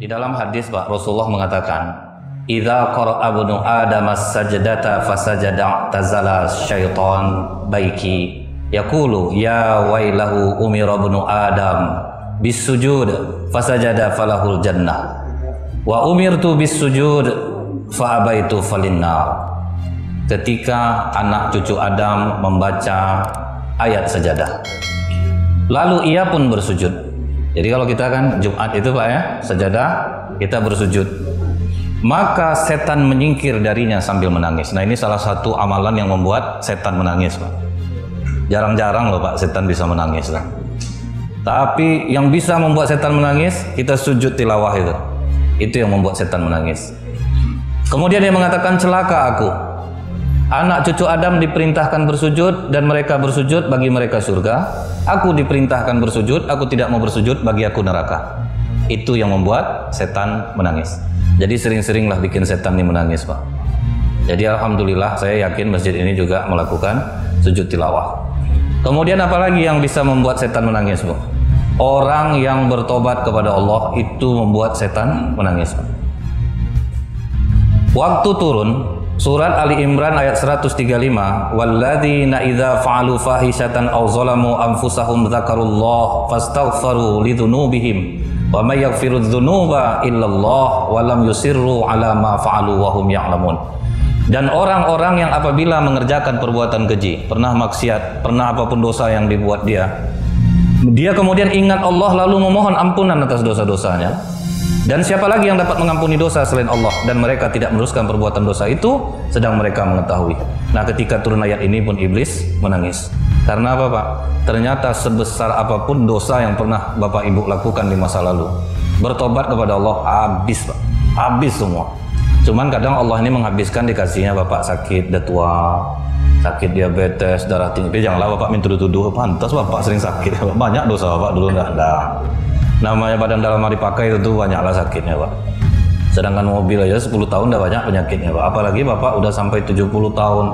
Di dalam hadis Pak Rasulullah mengatakan, "Idza qara'a ibnu Adam as-sajdata fasajada tazala syaitan baiki yaqulu ya wailahu umira ibnu Adam bis-sujud fasajada falahul jannah wa umirtu bis-sujud fa abaitu falinnar." Ketika anak cucu Adam membaca ayat sajadah, lalu ia pun bersujud. Jadi kalau kita kan Jumat itu Pak ya, sajadah, kita bersujud. Maka setan menyingkir darinya sambil menangis. Nah ini salah satu amalan yang membuat setan menangis Pak. Jarang-jarang loh Pak setan bisa menangis lah. Tapi yang bisa membuat setan menangis, kita sujud tilawah itu. Itu yang membuat setan menangis. Kemudian dia mengatakan, celaka aku. Anak cucu Adam diperintahkan bersujud dan mereka bersujud, bagi mereka surga. Aku diperintahkan bersujud, aku tidak mau bersujud, bagi aku neraka. Itu yang membuat setan menangis. Jadi sering-seringlah bikin setan ini menangis Pak. Jadi alhamdulillah saya yakin masjid ini juga melakukan sujud tilawah. Kemudian apalagi yang bisa membuat setan menangis Bu? Orang yang bertobat kepada Allah itu membuat setan menangis Pak. Waktu turun Surat Ali Imran ayat 135, walladzina idza fa'alu fahishatan aw zalamu anfusahum dzakarullah fastaghfaru lidzunubihim wa may yaghfiru dzunuba illallah wa lam yusirru ala ma fa'alu wa hum ya'lamun. Dan orang-orang yang apabila mengerjakan perbuatan keji, pernah maksiat, pernah apapun dosa yang dibuat dia kemudian ingat Allah lalu memohon ampunan atas dosa-dosanya. Dan siapa lagi yang dapat mengampuni dosa selain Allah, dan mereka tidak meneruskan perbuatan dosa itu sedang mereka mengetahui. Nah ketika turun ayat ini pun iblis menangis. Karena apa Pak? Ternyata sebesar apapun dosa yang pernah Bapak Ibu lakukan di masa lalu, bertobat kepada Allah habis Pak, habis semua. Cuman kadang Allah ini menghabiskan dikasihnya Bapak sakit, dah tua, sakit diabetes, darah tinggi. Tapi janganlah Bapak minta tuduh, pantas Bapak sering sakit, banyak dosa Bapak dulu dah ada. Namanya badan dalam hari pakai itu banyaklah sakitnya Pak. Sedangkan mobil aja 10 tahun udah banyak penyakitnya Pak. Apalagi Bapak udah sampai 70 tahun,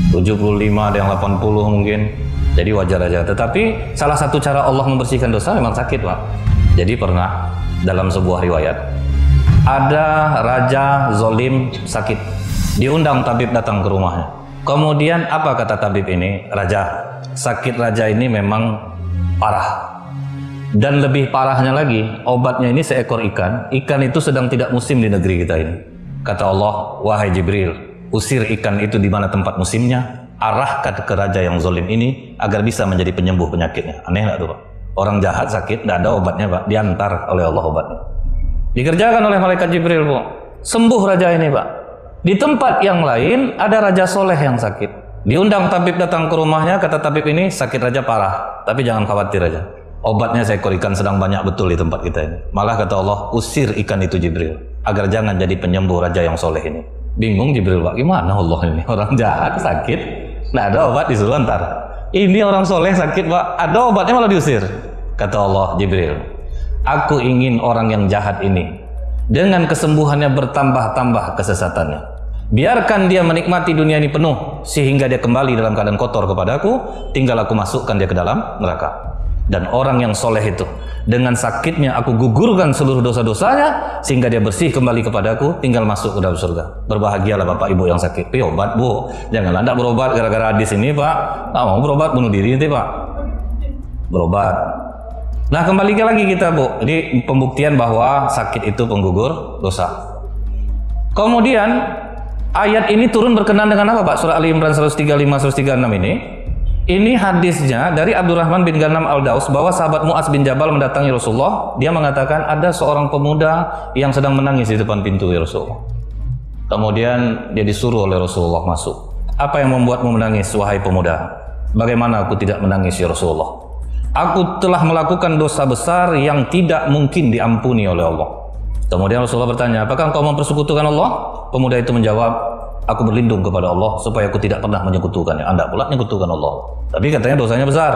75, ada yang 80 mungkin. Jadi wajar aja. Tetapi salah satu cara Allah membersihkan dosa memang sakit Pak. Jadi pernah dalam sebuah riwayat, ada raja zolim sakit. Diundang tabib datang ke rumahnya. Kemudian apa kata tabib ini? Raja, sakit raja ini memang parah. Dan lebih parahnya lagi, obatnya ini seekor ikan. Ikan itu sedang tidak musim di negeri kita ini. Kata Allah, wahai Jibril, usir ikan itu di mana tempat musimnya, arahkan ke raja yang zalim ini agar bisa menjadi penyembuh penyakitnya. Aneh nggak tuh Pak? Orang jahat sakit, nggak ada obatnya Pak, diantar oleh Allah obatnya. Dikerjakan oleh malaikat Jibril Bu, sembuh raja ini Pak. Di tempat yang lain ada raja soleh yang sakit. Diundang tabib datang ke rumahnya, kata tabib ini sakit raja parah, tapi jangan khawatir aja. Obatnya seekor ikan sedang banyak betul di tempat kita ini. Malah kata Allah, usir ikan itu Jibril, agar jangan jadi penyembuh raja yang soleh ini. Bingung Jibril Pak, gimana Allah ini? Orang jahat sakit, nah ada obat disuruh antar. Ini orang soleh sakit Pak, ada obatnya malah diusir. Kata Allah, Jibril, aku ingin orang yang jahat ini dengan kesembuhannya bertambah-tambah kesesatannya. Biarkan dia menikmati dunia ini penuh sehingga dia kembali dalam keadaan kotor kepadaku, tinggal aku masukkan dia ke dalam neraka. Dan orang yang soleh itu, dengan sakitnya aku gugurkan seluruh dosa-dosanya sehingga dia bersih kembali kepadaku, tinggal masuk ke dalam surga. Berbahagialah Bapak Ibu yang sakit. Obat Bu, janganlah anda berobat gara-gara hadis ini Pak. Nggak mau berobat bunuh diri nanti Pak. Berobat. Nah kembali lagi kita Bu, ini pembuktian bahwa sakit itu penggugur dosa. Kemudian ayat ini turun berkenan dengan apa Pak? Surah Ali Imran 135-136 ini. Ini hadisnya dari Abdurrahman bin Ghanam al-Daus, bahwa sahabat Mu'adz bin Jabal mendatangi Rasulullah. Dia mengatakan ada seorang pemuda yang sedang menangis di depan pintu ya Rasulullah. Kemudian dia disuruh oleh Rasulullah masuk. Apa yang membuatmu menangis wahai pemuda? Bagaimana aku tidak menangis ya Rasulullah? Aku telah melakukan dosa besar yang tidak mungkin diampuni oleh Allah. Kemudian Rasulullah bertanya, apakah engkau mempersekutukan Allah? Pemuda itu menjawab, aku berlindung kepada Allah supaya aku tidak pernah menyekutukannya. Anda pula menyekutukan Allah. Tapi katanya dosanya besar.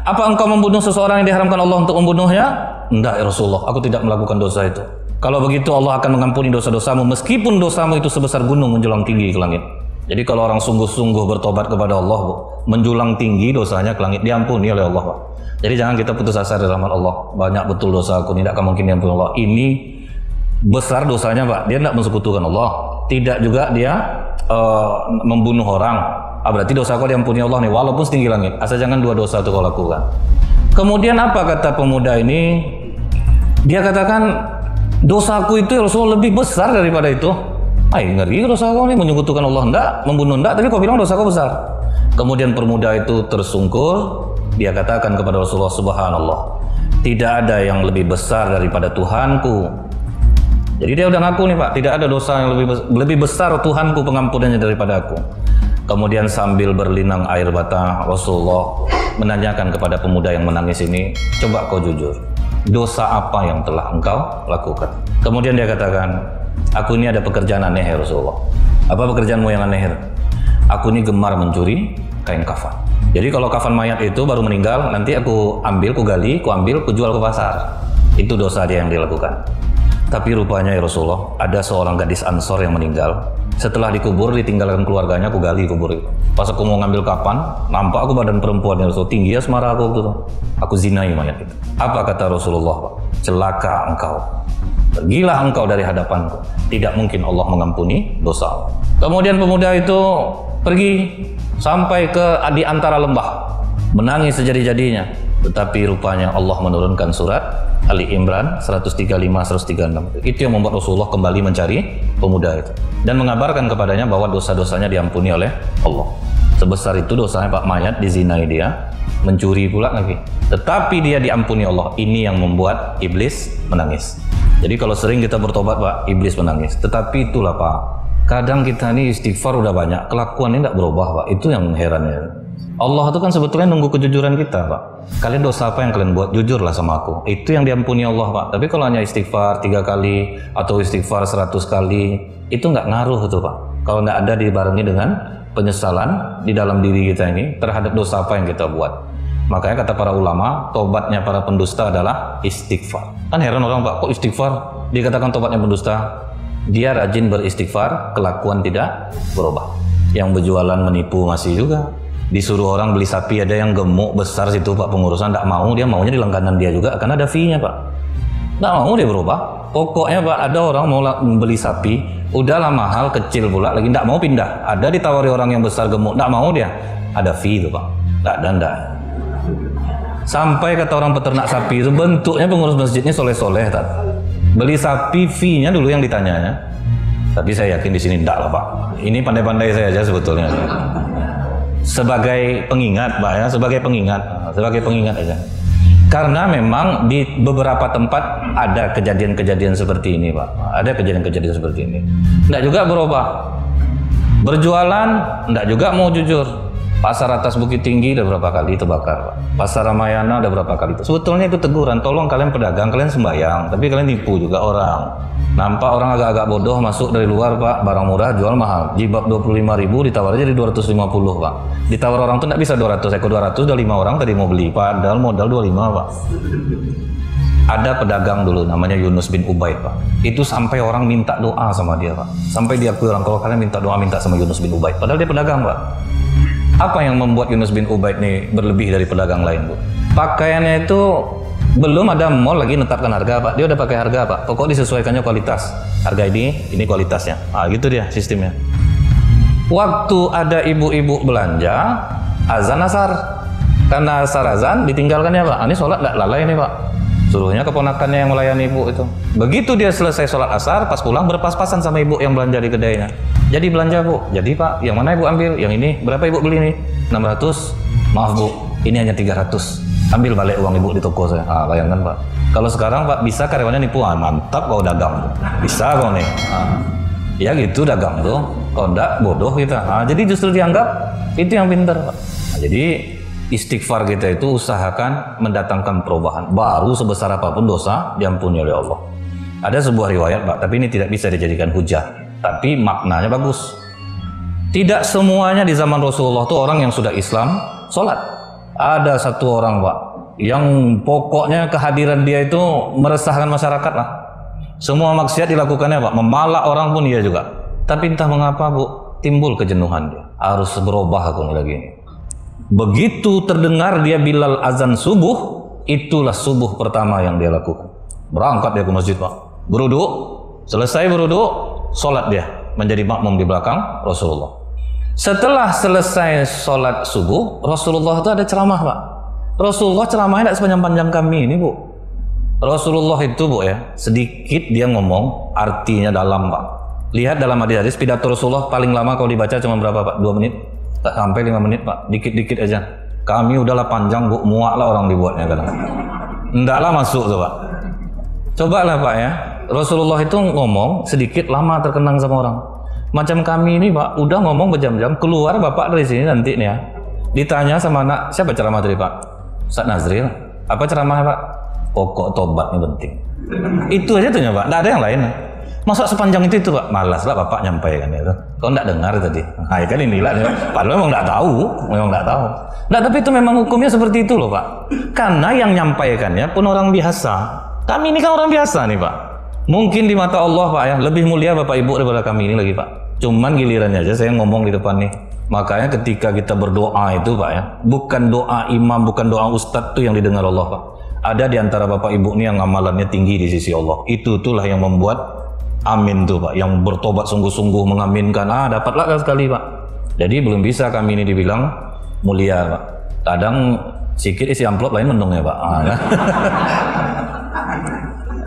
Apa engkau membunuh seseorang yang diharamkan Allah untuk membunuhnya? Enggak ya Rasulullah, aku tidak melakukan dosa itu. Kalau begitu Allah akan mengampuni dosa-dosamu meskipun dosamu itu sebesar gunung menjulang tinggi ke langit. Jadi kalau orang sungguh-sungguh bertobat kepada Allah, menjulang tinggi dosanya ke langit, diampuni oleh Allah. Jadi jangan kita putus asa dari rahmat Allah. Banyak betul dosa aku, tidak akan mungkin diampuni Allah. Ini besar dosanya Pak, dia tidak mensekutukan Allah, tidak juga dia membunuh orang. Berarti dosa kau diampuni Allah nih, walaupun setinggi langit. Asal jangan dua dosa itu kau lakukan. Kemudian apa kata pemuda ini? Dia katakan, dosaku itu ya Rasulullah lebih besar daripada itu. Ngeri dosa kau nih, menyekutukan Allah enggak, membunuh enggak, tapi kau bilang dosa kau besar. Kemudian pemuda itu tersungkur, dia katakan kepada Rasulullah, subhanallah, tidak ada yang lebih besar daripada Tuhanku. Jadi dia udah ngaku nih Pak, tidak ada dosa yang lebih besar Tuhanku pengampunannya daripada aku. Kemudian sambil berlinang air mata, Rasulullah menanyakan kepada pemuda yang menangis ini, coba kau jujur, dosa apa yang telah engkau lakukan? Kemudian dia katakan, aku ini ada pekerjaan aneh ya Rasulullah. Apa pekerjaanmu yang aneh? Aku ini gemar mencuri kain kafan. Jadi kalau kafan mayat itu baru meninggal, nanti aku ambil, ku gali, ku ambil, ku jual ke pasar. Itu dosa dia yang dilakukan. Tapi rupanya ya Rasulullah, ada seorang gadis Ansor yang meninggal. Setelah dikubur, ditinggalkan keluarganya, aku gali kubur itu. Pas aku mau ngambil kapan, nampak aku badan perempuan yang Rasul, tinggi asmara aku gitu. Aku zinai mayat itu. Apa kata Rasulullah, Pak? Celaka engkau. Pergilah engkau dari hadapanku. Tidak mungkin Allah mengampuni dosa. Kemudian pemuda itu pergi sampai ke di antara lembah, menangis sejadi-jadinya. Tetapi rupanya Allah menurunkan surat Ali Imran 135-136. Itu yang membuat Rasulullah kembali mencari pemuda itu dan mengabarkan kepadanya bahwa dosa-dosanya diampuni oleh Allah. Sebesar itu dosanya Pak, mayat dizinai dia, mencuri pula lagi. Tetapi dia diampuni Allah. Ini yang membuat iblis menangis. Jadi kalau sering kita bertobat Pak, iblis menangis. Tetapi itulah Pak, kadang kita ini istighfar udah banyak, kelakuannya tidak berubah Pak. Itu yang herannya. Allah itu kan sebetulnya nunggu kejujuran kita Pak. Kalian dosa apa yang kalian buat, jujurlah sama aku. Itu yang diampuni Allah Pak. Tapi kalau hanya istighfar 3 kali atau istighfar 100 kali, itu nggak ngaruh tuh Pak. Kalau nggak ada dibarengi dengan penyesalan di dalam diri kita ini terhadap dosa apa yang kita buat. Makanya kata para ulama, tobatnya para pendusta adalah istighfar. Kan heran orang Pak, kok istighfar dikatakan tobatnya pendusta? Dia rajin beristighfar, kelakuan tidak berubah. Yang berjualan menipu masih juga. Disuruh orang beli sapi, ada yang gemuk besar situ Pak, pengurusan tidak mau, dia maunya di langganan dia juga karena ada fee-nya Pak. Tidak mau dia berubah. Pokoknya Pak, ada orang mau beli sapi, udahlah mahal, kecil pula lagi, tidak mau pindah. Ada ditawari orang yang besar gemuk, tidak mau dia, ada fee itu Pak. Tidak. Sampai kata orang peternak sapi itu, bentuknya pengurus masjidnya soleh-soleh tak. Beli sapi, fee-nya dulu yang ditanyanya. Tapi saya yakin di sini tidak lah Pak. Ini pandai-pandai saya aja sebetulnya. Sebagai pengingat Pak ya, sebagai pengingat aja. Karena memang di beberapa tempat ada kejadian-kejadian seperti ini Pak. Ada kejadian-kejadian seperti ini. Tidak juga berubah. Berjualan, tidak juga mau jujur. Pasar atas Bukit Tinggi udah berapa kali terbakar Pak. Pasar Ramayana udah berapa kali itu. Sebetulnya itu teguran, tolong kalian pedagang, kalian sembayang, tapi kalian tipu juga orang. Nampak orang agak-agak bodoh masuk dari luar Pak, barang murah jual mahal. Jilbab 25.000 ditawar aja di 250 Pak. Ditawar orang tuh nggak bisa 200, ekor 200 udah 5 orang tadi mau beli, padahal modal 25 Pak. Ada pedagang dulu namanya Yunus bin Ubaid Pak. Itu sampai orang minta doa sama dia Pak. Sampai diakui orang, kalau kalian minta doa, minta sama Yunus bin Ubaid. Padahal dia pedagang Pak. Apa yang membuat Yunus bin Ubaid nih berlebih dari pedagang lain Bu? Pakaiannya itu belum ada mall lagi menetapkan harga Pak. Dia udah pakai harga Pak. Pokok disesuaikannya kualitas. Harga ini kualitasnya. Gitu dia sistemnya. Waktu ada ibu-ibu belanja, azan asar. Karena asar azan ditinggalkannya Pak. Ini sholat nggak lalai nih Pak. Suruhnya keponakannya yang melayani ibu itu. Begitu dia selesai sholat asar, pas pulang berpas-pasan sama ibu yang belanja di kedainya. Jadi belanja Bu. Jadi Pak, yang mana ibu ambil? Yang ini. Berapa ibu beli nih? 600. Maaf Bu, ini hanya 300. Ambil balik uang ibu di toko saya. Bayangkan Pak. Kalau sekarang Pak, bisa karyawannya nipu. Mantap kau dagang. Bisa kau nih. Ya gitu dagang tuh. Kalau enggak bodoh kita. Jadi justru dianggap itu yang pintar Pak. Jadi istighfar kita itu usahakan mendatangkan perubahan. Baru sebesar apapun dosa diampuni oleh Allah. Ada sebuah riwayat Pak, tapi ini tidak bisa dijadikan hujah. Tapi maknanya bagus. Tidak semuanya di zaman Rasulullah itu orang yang sudah Islam sholat. Ada satu orang Pak, yang pokoknya kehadiran dia itu meresahkan masyarakat lah. Semua maksiat dilakukannya Pak, memalak orang pun dia juga. Tapi entah mengapa Bu, timbul kejenuhan dia. Harus berubah aku nih lagi. Begitu terdengar dia Bilal azan subuh, itulah subuh pertama yang dia lakukan. Berangkat dia ke masjid Pak, beruduk, Selesai berwudu, sholat dia menjadi makmum di belakang Rasulullah. Setelah selesai sholat subuh, Rasulullah itu ada ceramah, Pak. Rasulullah ceramahnya tidak sepanjang-panjang kami ini, Bu. Rasulullah itu, Bu, ya, sedikit dia ngomong, artinya dalam, Pak. Lihat dalam hadis-hadis, pidato Rasulullah paling lama kalau dibaca cuma berapa, Pak? 2 menit? Tak sampai 5 menit, Pak. Dikit-dikit aja. Kami udahlah panjang, Bu, muak lah orang dibuatnya kadang. Ndaklah masuk tuh, Pak. Cobalah, Pak, ya. Rasulullah itu ngomong sedikit lama terkenang sama orang. Macam kami ini, Pak, udah ngomong berjam-jam, keluar Bapak dari sini nanti nih ya. Ditanya sama anak, siapa ceramah tadi, Pak? Ustaz Nazril. Apa ceramahnya, Pak? Pokok tobat ini penting. Itu aja tuh ya, Pak. Nggak ada yang lain. Masa sepanjang itu Pak? Malas lah Bapak nyampaikan itu. Kau nggak dengar tadi? Nah, kan inilah. Padahal memang nggak tahu, Nggak, tapi itu memang hukumnya seperti itu loh, Pak. Karena yang nyampaikannya pun orang biasa. Kami ini kan orang biasa nih, Pak. Mungkin di mata Allah, Pak, ya, lebih mulia Bapak Ibu daripada kami ini lagi, Pak. Cuman gilirannya aja saya ngomong di depan nih. Makanya ketika kita berdoa itu, Pak, ya, bukan doa imam, bukan doa ustadz tuh yang didengar Allah, Pak. Ada di antara Bapak Ibu ini yang amalannya tinggi di sisi Allah. Itulah yang membuat amin tuh, Pak. Yang bertobat sungguh-sungguh mengaminkan, dapatlah sekali, Pak. Jadi belum bisa kami ini dibilang mulia, Pak. Kadang sikit isi amplop lain mendung ya, Pak. Ya.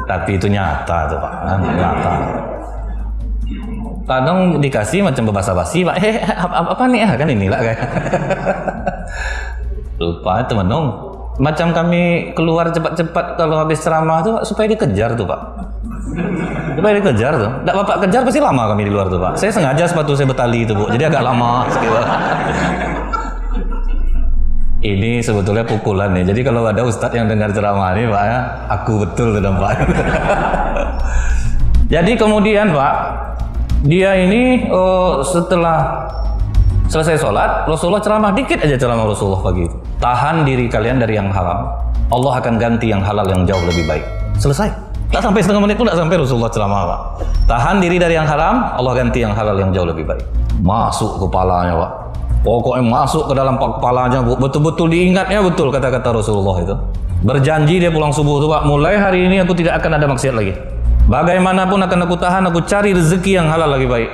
Tapi itu nyata tuh, Pak. Nyata. Kadang dikasih macam berbasa-basi, Pak. Apa nih ya? Kan inilah kayak. Lupa itu menung. Macam kami keluar cepat-cepat kalau habis ceramah tuh, Pak, supaya dikejar tuh, Pak. Supaya dikejar tuh. Nggak Bapak kejar pasti lama kami di luar tuh, Pak. Saya sengaja sepatu saya betali itu, Bu. Jadi agak lama sekitar. Ini sebetulnya pukulan nih. Jadi kalau ada ustadz yang dengar ceramah ini, Pak, ya, aku betul tuh Pak. Jadi kemudian, Pak, dia ini setelah selesai sholat, Rasulullah ceramah dikit aja ceramah Rasulullah pagi itu. Tahan diri kalian dari yang haram. Allah akan ganti yang halal yang jauh lebih baik. Selesai. Tak sampai setengah menit pun tak sampai Rasulullah ceramah, Pak. Tahan diri dari yang haram, Allah ganti yang halal yang jauh lebih baik. Masuk kepalanya, Pak. Pokoknya masuk ke dalam kepalanya, Bu. Betul-betul diingatnya betul kata-kata Rasulullah itu. Berjanji dia pulang subuh itu, Pak. Mulai hari ini aku tidak akan ada maksiat lagi. Bagaimanapun akan aku tahan, aku cari rezeki yang halal lagi baik.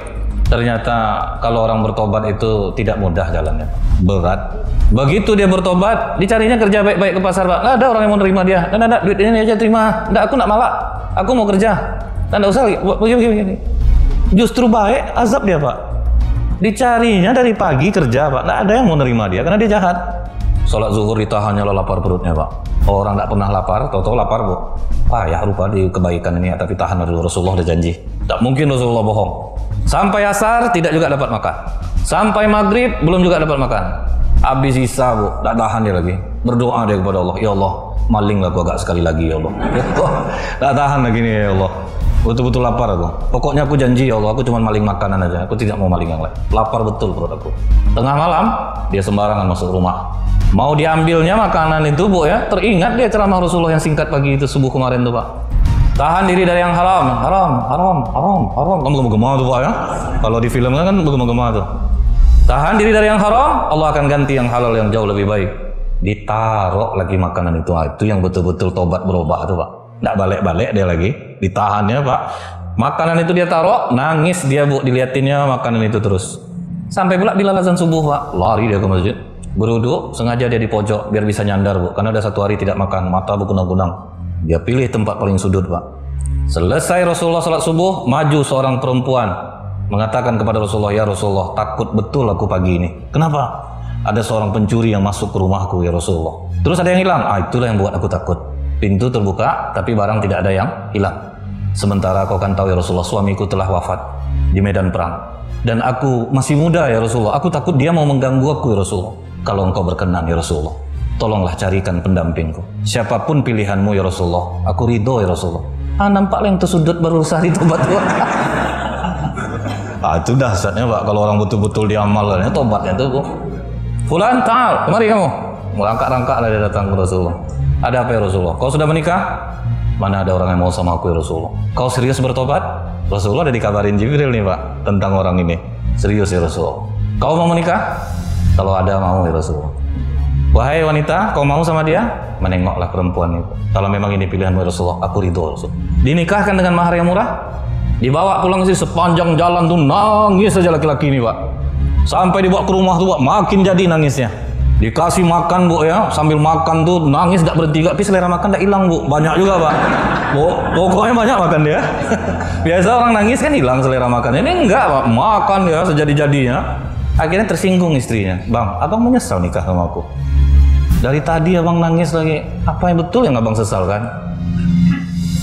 Ternyata kalau orang bertobat itu tidak mudah jalannya, berat. Begitu dia bertobat, dicarinya kerja baik-baik ke pasar, Pak. Nggak ada orang yang mau nerima dia. Nggak, duit ini aja terima. Nggak, aku nggak malak. Aku mau kerja. Nggak usah lagi. Begini. Justru baik, azab dia, Pak. Dicarinya dari pagi kerja, Pak. Nggak ada yang mau nerima dia karena dia jahat. Sholat zuhur ditahannya lo lapar perutnya, Pak. Orang nggak pernah lapar, tahu-tahu lapar, Bu. Ya rupa di kebaikan ini, tapi tahan dulu. Rasulullah udah janji. Tak mungkin Rasulullah bohong. Sampai asar tidak juga dapat makan. Sampai maghrib belum juga dapat makan. Habis isya, Bu, tak tahan dia lagi. Berdoa dia kepada Allah, ya Allah, malinglah gua agak sekali lagi, ya Allah. Tak tahan lagi nih, ya Allah. Betul-betul lapar aku. Pokoknya aku janji, ya Allah, aku cuma maling makanan aja. Aku tidak mau maling yang lain. Lapar betul perut aku. Tengah malam, dia sembarangan masuk rumah. Mau diambilnya makanan itu, Bu, ya. Teringat dia ceramah Rasulullah yang singkat pagi itu subuh kemarin tuh, Pak. Tahan diri dari yang haram. Kamu gema tuh, Pak, ya. Kalau di film kan gema tuh. Tahan diri dari yang haram, Allah akan ganti yang halal yang jauh lebih baik. Ditaruh lagi makanan itu. Itu yang betul-betul tobat berubah tuh, Pak. Nggak balik-balik dia lagi. Ditahannya, Pak. Makanan itu dia taruh, nangis dia, Bu, diliatinnya makanan itu terus. Sampai pula bila azan subuh, Pak, lari dia ke masjid. Berwudu, sengaja dia di pojok biar bisa nyandar, Bu. Karena ada 1 hari tidak makan, mata berkunang-kunang. Dia pilih tempat paling sudut, Pak. Selesai Rasulullah salat subuh, maju seorang perempuan mengatakan kepada Rasulullah, ya Rasulullah, takut betul aku pagi ini. Kenapa? Ada seorang pencuri yang masuk ke rumahku, ya Rasulullah. Terus ada yang hilang. Itulah yang buat aku takut. Pintu terbuka, tapi barang tidak ada yang hilang. Sementara kau kan tahu, ya Rasulullah, suamiku telah wafat di medan perang. Dan aku masih muda, ya Rasulullah. Aku takut dia mau mengganggu aku, ya Rasulullah. Kalau engkau berkenan, ya Rasulullah, tolonglah carikan pendampingku. Siapapun pilihanmu, ya Rasulullah, aku ridho, ya Rasulullah. Nampaklah yang tersudut baru sehari tobat, Pak. Itu dahsyatnya, Pak, kalau orang betul-betul diamalkannya tobatnya tuh, Bu. Fulan, ta'al, kemari kamu. Merangkak-rangkak lah dia datang ke Rasulullah. Ada apa, ya Rasulullah? Kau sudah menikah? Mana ada orang yang mau sama aku, ya Rasulullah. Kau serius bertobat? Rasulullah udah dikabarin Jibril nih, Pak, tentang orang ini. Serius, ya Rasulullah. Kau mau menikah? Kalau ada mau, ya Rasulullah. Wahai wanita, kau mau sama dia? Menengoklah perempuan itu. Kalau memang ini pilihanmu, ya Rasulullah, aku ridho, Rasul. Dinikahkan dengan mahar yang murah? Dibawa pulang sih sepanjang jalan tuh nangis saja laki-laki ini Pak. Sampai dibawa ke rumah tuh Pak, makin jadi nangisnya. Dikasih makan Bu ya, sambil makan tuh nangis gak berhenti, tapi selera makan gak hilang Bu, banyak juga Pak. Pokoknya banyak makan dia. Biasa orang nangis kan hilang selera makan, ini enggak Pak, makan ya sejadi-jadinya. Akhirnya tersinggung istrinya, Bang, abang menyesal nikah sama aku? Dari tadi abang nangis lagi, apa yang betul yang abang sesal kan?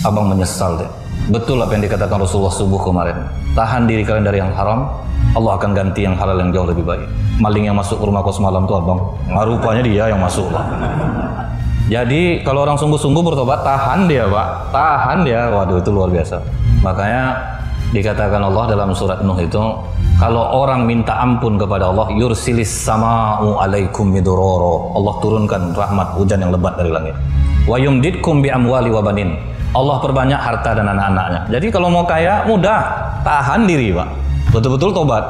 Abang menyesal deh. Betul apa yang dikatakan Rasulullah subuh kemarin, tahan diri kalian dari yang haram, Allah akan ganti yang halal yang jauh lebih baik. Maling yang masuk ke rumah kau semalam tuh abang, rupanya dia yang masuk lah. Jadi kalau orang sungguh-sungguh bertobat, tahan dia Pak, tahan dia. Waduh, itu luar biasa. Makanya dikatakan Allah dalam surat Nuh itu, kalau orang minta ampun kepada Allah, yursilis sama'u alaikum miduroro, Allah turunkan rahmat hujan yang lebat dari langit. Wa yumditkum bi amwali wa banin, Allah perbanyak harta dan anak-anaknya. Jadi kalau mau kaya mudah, tahan diri Pak, betul-betul tobat.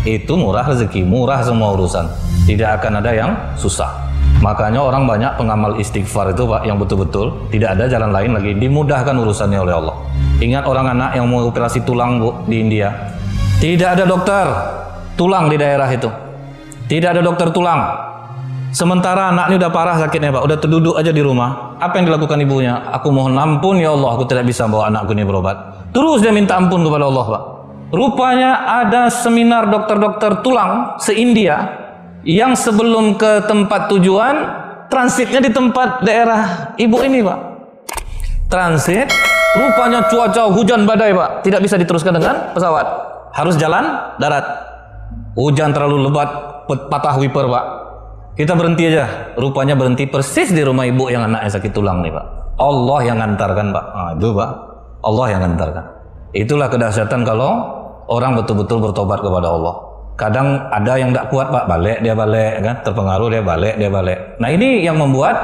Itu murah rezeki, murah semua urusan, tidak akan ada yang susah. Makanya orang banyak pengamal istighfar itu Pak, yang betul-betul tidak ada jalan lain lagi, dimudahkan urusannya oleh Allah. Ingat orang anak yang mau operasi tulang Bu di India, tidak ada dokter tulang di daerah itu, tidak ada dokter tulang. Sementara anaknya udah parah sakitnya Pak, udah terduduk aja di rumah. Apa yang dilakukan ibunya? Aku mohon ampun ya Allah, aku tidak bisa bawa anakku ini berobat. Terus dia minta ampun kepada Allah Pak. Rupanya ada seminar dokter-dokter tulang se-India yang sebelum ke tempat tujuan, transitnya di tempat daerah ibu ini Pak. Transit, rupanya cuaca hujan badai Pak, tidak bisa diteruskan dengan pesawat, harus jalan darat. Hujan terlalu lebat, patah wiper Pak. Kita berhenti aja, rupanya berhenti persis di rumah ibu yang anaknya sakit tulang nih Pak. Allah yang ngantarkan Pak. Nah, itu Pak, Allah yang ngantarkan. Itulah kedahsyatan kalau orang betul-betul bertobat kepada Allah. Kadang ada yang tidak kuat Pak, balik kan, terpengaruh dia balik. Nah ini yang membuat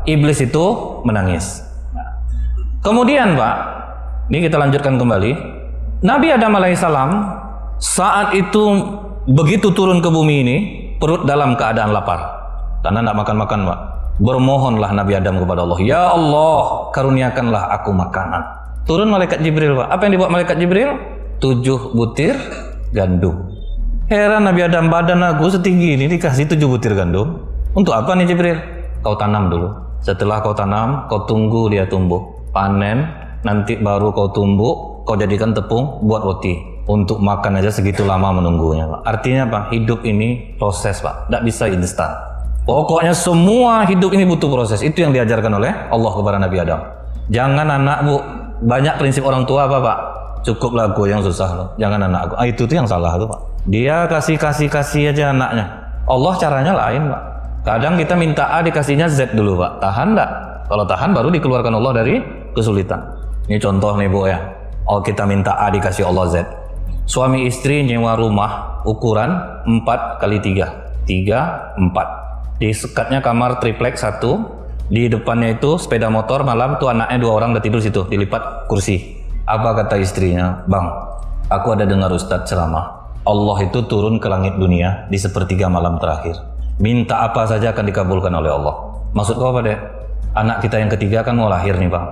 iblis itu menangis. Kemudian Pak, ini kita lanjutkan kembali. Nabi Adam alaihissalam saat itu begitu turun ke bumi ini, perut dalam keadaan lapar. Karena tidak makan-makan Pak. Bermohonlah Nabi Adam kepada Allah, ya Allah karuniakanlah aku makanan. Turun malaikat Jibril Pak. Apa yang dibuat malaikat Jibril? 7 butir gandum. Heran Nabi Adam, badan aku setinggi ini dikasih 7 butir gandum. Untuk apa nih Jibril? Kau tanam dulu. Setelah kau tanam, kau tunggu dia tumbuh. Panen, nanti baru kau tumbuk, kau jadikan tepung buat roti. Untuk makan aja segitu lama menunggunya Pak. Artinya apa? Hidup ini proses Pak, tidak bisa instan. Pokoknya semua hidup ini butuh proses. Itu yang diajarkan oleh Allah kepada Nabi Adam. Jangan anak Bu, banyak prinsip orang tua apa Pak? Cukuplah aku yang susah loh, jangan anak aku. Itu tuh yang salah tuh Pak. Dia kasih aja anaknya. Allah caranya lain Pak. Kadang kita minta A dikasihnya Z dulu Pak. Tahan enggak? Kalau tahan baru dikeluarkan Allah dari kesulitan. Ini contoh nih Bu ya. Oh kita minta A dikasih Allah Z. Suami istri nyewa rumah ukuran 4x3, 4. Di sekatnya kamar triplek 1, di depannya itu sepeda motor, malam tuh anaknya 2 orang udah tidur situ, dilipat kursi. Apa kata istrinya? Bang, aku ada dengar Ustadz ceramah, Allah itu turun ke langit dunia di sepertiga malam terakhir. Minta apa saja akan dikabulkan oleh Allah. Maksud kau apa dek? Anak kita yang ketiga kan mau lahir nih Bang.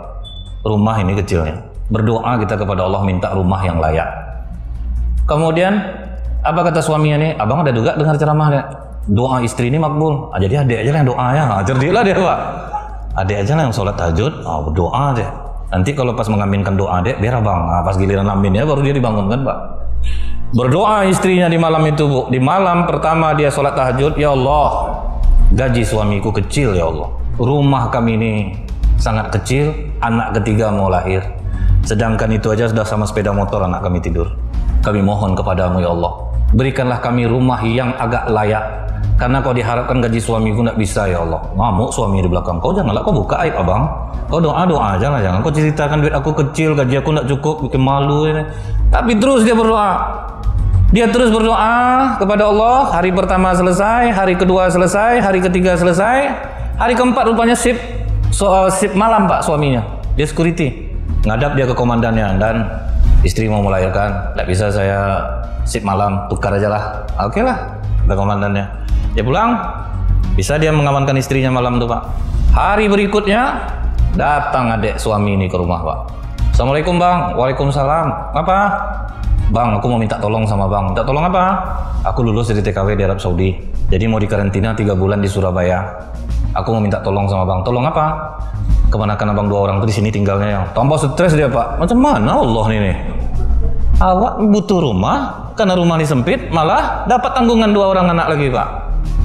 Rumah ini kecilnya. Berdoa kita kepada Allah minta rumah yang layak. Kemudian apa kata suaminya nih? Abang ada juga dengar ceramah dek? Doa istri ini makbul. Jadi adik aja lah yang doa ya. Cerdilah dia Pak. Adik aja lah yang sholat tahajud. Berdoa deh. Nanti kalau pas mengaminkan doa adik, biar Bang. Pas giliran amin ya baru dia dibangunkan Pak. Berdoa istrinya di malam itu Bu. Di malam pertama dia sholat tahajud. Ya Allah, gaji suamiku kecil ya Allah. Rumah kami ini sangat kecil. Anak ketiga mau lahir. Sedangkan itu aja sudah sama sepeda motor anak kami tidur. Kami mohon kepadamu ya Allah, berikanlah kami rumah yang agak layak. Karena kau diharapkan gaji suamiku tidak bisa ya Allah. Ngamuk suami di belakang. Kau janganlah kau buka aib Abang. Kau doa-doa aja lah, jangan kau ceritakan duit aku kecil, gaji aku tidak cukup, bikin malu ini. Tapi terus dia berdoa. Dia terus berdoa kepada Allah. Hari pertama selesai, hari kedua selesai, hari ketiga selesai, hari keempat rupanya sip malam Pak suaminya. Dia security. Ngadap dia ke komandannya, dan istri mau melahirkan, tidak bisa saya sip malam, tukar aja lah. Oke lah, kata komandannya. Dia pulang, bisa dia mengamankan istrinya malam itu Pak. Hari berikutnya datang adik suami ini ke rumah Pak. Assalamualaikum bang. Waalaikumsalam. Apa? Bang, aku mau minta tolong sama bang. Minta tolong apa? Aku lulus dari TKW di Arab Saudi. Jadi mau dikarantina 3 bulan di Surabaya. Aku mau minta tolong sama bang. Tolong apa? Keponakan abang 2 orang tuh di sini tinggalnya yang tambah stres dia pak. Macam mana Allah ini? Awak butuh rumah, karena rumah ini sempit, malah dapat tanggungan 2 orang anak lagi pak.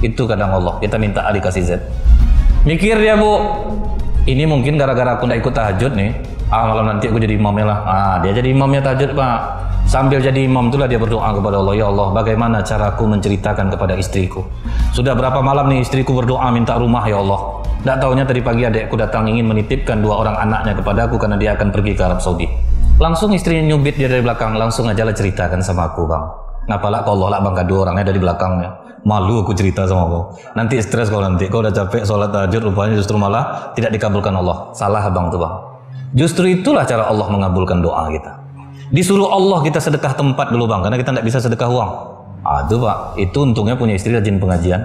Itu kadang Allah. Kita minta A dikasih Z. Mikir dia bu. Ini mungkin gara-gara aku nggak ikut tahajud nih. Malam nanti aku jadi imamnya lah. Dia jadi imamnya tahajud pak. Sambil jadi imam itulah dia berdoa kepada Allah. Ya Allah, bagaimana caraku menceritakan kepada istriku? Sudah berapa malam nih istriku berdoa minta rumah ya Allah. Tidak taunya tadi pagi adikku datang ingin menitipkan 2 orang anaknya kepada aku karena dia akan pergi ke Arab Saudi. Langsung istrinya nyubit dia dari belakang. Langsung aja lah ceritakan sama aku bang. Ngapalah kau Allah lah bang, 2 orangnya dari belakangnya. Malu aku cerita sama kau. Nanti stres kau nanti. Kau udah capek sholat tahajud rupanya justru malah tidak dikabulkan Allah. Salah bang tuh bang. Justru itulah cara Allah mengabulkan doa kita. Disuruh Allah kita sedekah tempat dulu bang, karena kita tidak bisa sedekah uang. Itu pak, itu untungnya punya istri rajin pengajian.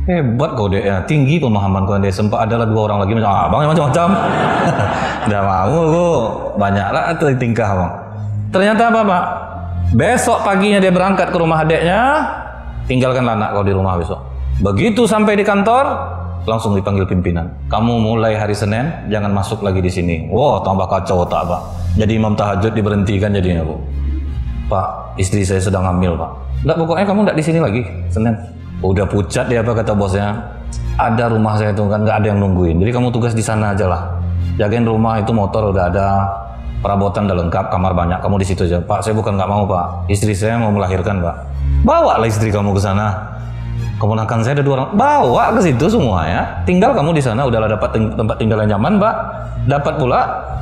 Hebat kau deh, ya. Tinggi pemahaman kau deh. Sempat adalah 2 orang lagi bang yang macam-macam. Udah mau kau, banyaklah itu tingkah bang. Ternyata apa pak? Besok paginya dia berangkat ke rumah adiknya, tinggalkan anak kau di rumah besok. Begitu sampai di kantor, langsung dipanggil pimpinan. Kamu mulai hari Senin jangan masuk lagi di sini. Wah, tambah kacau otak pak. Jadi imam tahajud diberhentikan jadinya bu. Pak, istri saya sedang hamil pak. Enggak, pokoknya kamu enggak di sini lagi Senin. Udah pucat dia apa kata bosnya. Ada rumah saya itu kan nggak ada yang nungguin. Jadi kamu tugas di sana aja lah. Jagain rumah itu, motor udah ada, perabotan udah lengkap, kamar banyak. Kamu di situ aja. Pak, saya bukan nggak mau pak. Istri saya mau melahirkan pak. Bawa lah istri kamu ke sana. Keponakan saya ada 2 orang. Bawa ke situ semua ya. Tinggal kamu di sana udahlah dapat tempat tinggal yang nyaman pak. Dapat pula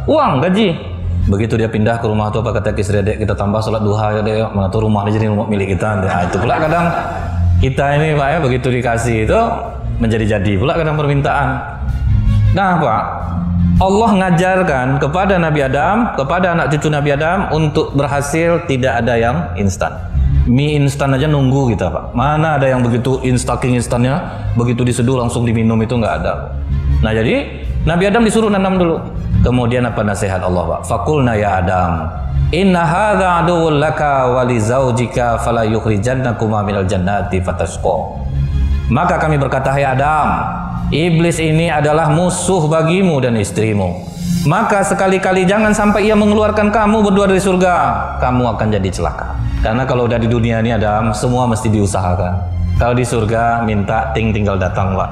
uang gaji. Begitu dia pindah ke rumah itu apa kata istri adek, kita tambah sholat duha ya dek, mana tuh rumah ini jadi rumah milik kita. Nah, itu pula kadang kita ini pak ya begitu dikasih itu menjadi pula kadang permintaan. Nah pak, Allah ngajarkan kepada Nabi Adam, kepada anak cucu Nabi Adam untuk berhasil tidak ada yang instan. Mie instan aja nunggu kita pak. Mana ada yang begitu instannya, begitu diseduh langsung diminum itu nggak ada. Nah jadi Nabi Adam disuruh nanam dulu. Kemudian apa nasihat Allah pak? Fakulna ya Adam, inna hadza aduwwun laka wa li zaujika fala yukhrijannakuma minal jannati fatasqa. Maka kami berkata, hai Adam, iblis ini adalah musuh bagimu dan istrimu. Maka sekali-kali jangan sampai ia mengeluarkan kamu berdua dari surga. Kamu akan jadi celaka. Karena kalau udah di dunia ini Adam, semua mesti diusahakan. Kalau di surga minta tinggal datang pak.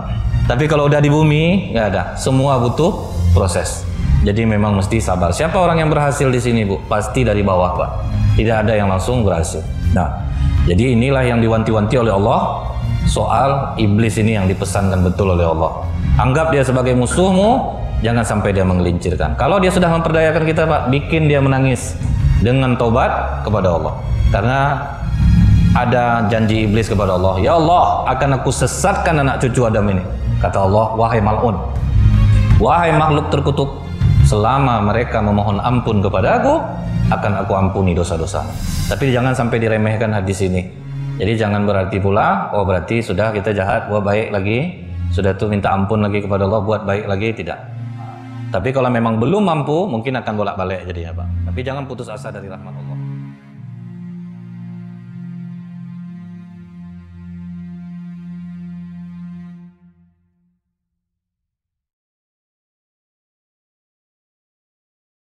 Tapi kalau udah di bumi nggak ada. Semua butuh proses. Jadi memang mesti sabar. Siapa orang yang berhasil di sini bu? Pasti dari bawah pak. Tidak ada yang langsung berhasil. Nah, jadi inilah yang diwanti-wanti oleh Allah soal iblis ini yang dipesankan betul oleh Allah. Anggap dia sebagai musuhmu, jangan sampai dia menggelincirkan. Kalau dia sudah memperdayakan kita pak, bikin dia menangis dengan taubat kepada Allah. Karena ada janji iblis kepada Allah. Ya Allah, akan aku sesatkan anak cucu Adam ini. Kata Allah, wahai mal'un, wahai makhluk terkutuk, selama mereka memohon ampun kepada aku, akan aku ampuni dosa-dosa. Tapi jangan sampai diremehkan hadis ini. Jadi jangan berarti pula, oh berarti sudah kita jahat, buat baik lagi, sudah tuh minta ampun lagi kepada Allah, buat baik lagi, tidak. Tapi kalau memang belum mampu, mungkin akan bolak-balik jadinya Pak. Tapi jangan putus asa dari rahmat Allah.